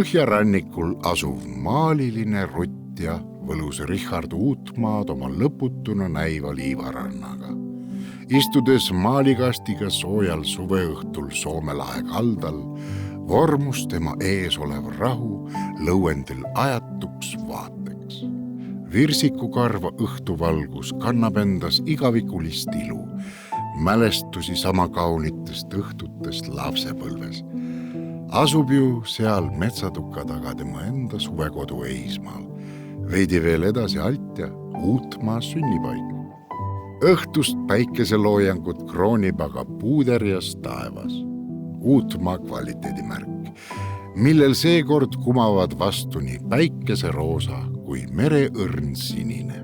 Põhjarannikul asuv maaliline rutt ja võlus Richard Uutmaad oma lõputuna näiva liivarannaga. Istudes maalikastiga soojal suveõhtul Soome lahe kaldal, vormus tema ees olev rahu lõuendil ajatuks vaateks. Virsikukarva õhtuvalgus kannab endas igavikulist ilu, mälestusi sama kaunitest õhtutest lapsepõlves. Asub ju seal metsatuka taga tema enda suvekodu Eismaal, veidi veel edasi alt ja Uutmaa sünnipaik. Õhtust päikeseloojangut kroonib aga puuderjas taevas, Uutmaa kvaliteedimärk, millel seekord kumavad vastu nii päikeseroosa kui mereõrn sinine.